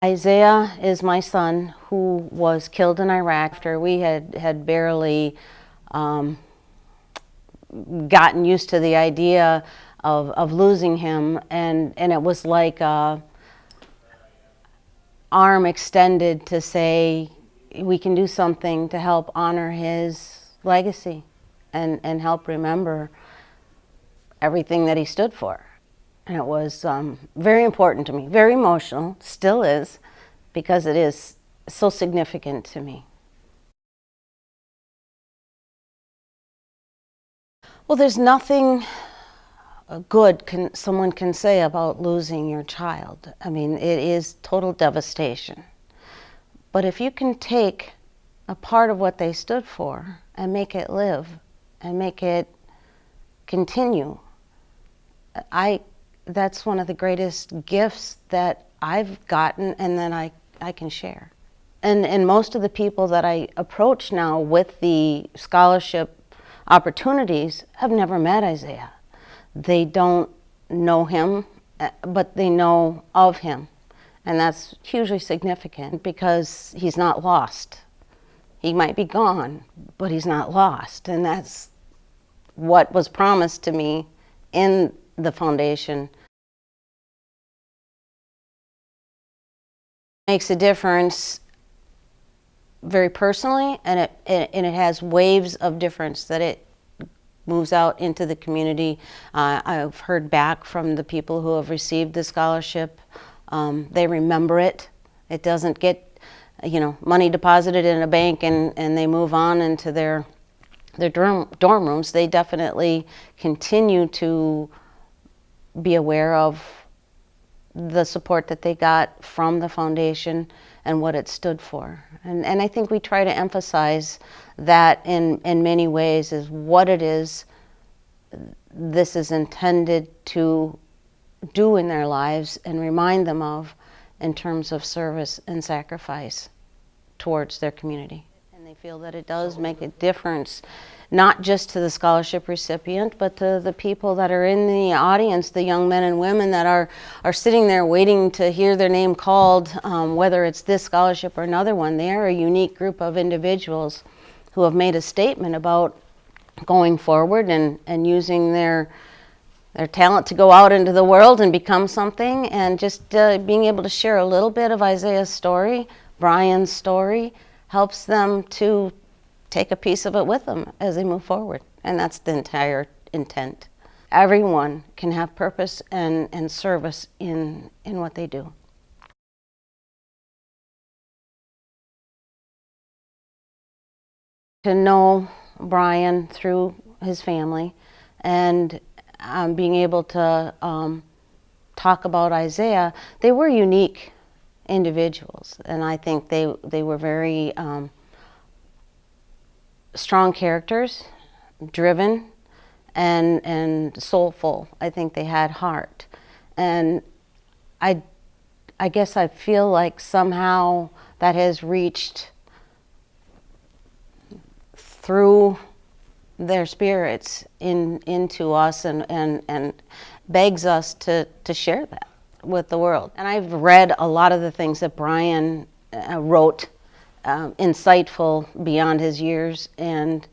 Isaiah is my son who was killed in Iraq after we had barely gotten used to the idea of losing him, and it was like a arm extended to say we can do something to help honor his legacy and help remember everything that he stood for. And it was very important to me, very emotional, still is, because it is so significant to me. Well, there's nothing good someone can say about losing your child. I mean, it is total devastation. But if you can take a part of what they stood for and make it live and make it continue, that's one of the greatest gifts that I've gotten and that I can share. And most of the people that I approach now with the scholarship opportunities have never met Isaiah. They don't know him, but they know of him. And that's hugely significant because he's not lost. He might be gone, but he's not lost. And that's what was promised to me in the foundation. Makes a difference very personally, and it has waves of difference that it moves out into the community. I've heard back from the people who have received the scholarship. They remember it. It doesn't get, money deposited in a bank and they move on into their dorm rooms. They definitely continue to be aware of the support that they got from the foundation and what it stood for. And I think we try to emphasize that in many ways is what it is this is intended to do in their lives and remind them of in terms of service and sacrifice towards their community. And they feel that it does make a difference, not just to the scholarship recipient, but to the people that are in the audience, the young men and women that are sitting there waiting to hear their name called, whether it's this scholarship or another one. They are a unique group of individuals who have made a statement about going forward and using their talent to go out into the world and become something, and just being able to share a little bit of Isaiah's story, Brian's story, helps them to take a piece of it with them as they move forward. And that's the entire intent. Everyone can have purpose and service in what they do. To know Brian through his family and being able to talk about Isaiah, they were unique individuals, and I think they were very strong characters, driven, and soulful. I think they had heart, and I guess I feel like somehow that has reached through their spirits into us and begs us to share that with the world. And I've read a lot of the things that Brian wrote, insightful beyond his years, and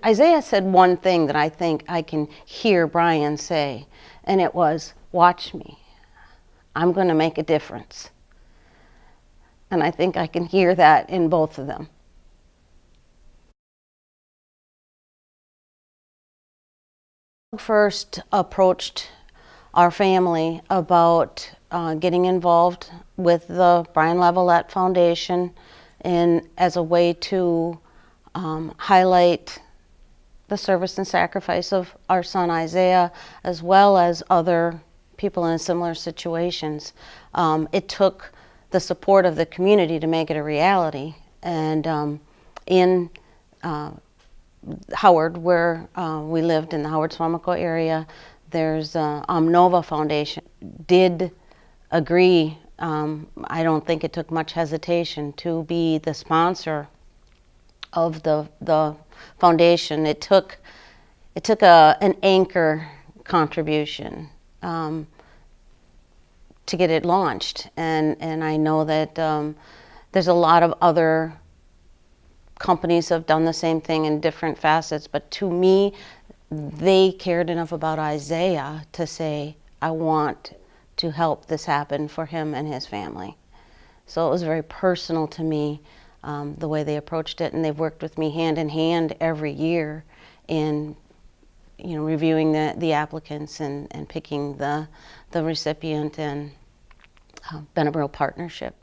Isaiah said one thing that I think I can hear Brian say, and it was, "Watch me. I'm going to make a difference." And I think I can hear that in both of them. First approached our family about getting involved with the Brian Lavalette Foundation as a way to highlight the service and sacrifice of our son Isaiah, as well as other people in similar situations. It took the support of the community to make it a reality. And in Howard, where we lived in the Howard-Suamico area, there's Omnova Foundation. Did agree, I don't think it took much hesitation, to be the sponsor of the foundation. It took an anchor contribution to get it launched. And I know that there's a lot of other companies have done the same thing in different facets, but to me, they cared enough about Isaiah to say, I want to help this happen for him and his family. So it was very personal to me, the way they approached it, and they've worked with me hand in hand every year in, you know, reviewing the applicants and picking the recipient, and been a real partnership.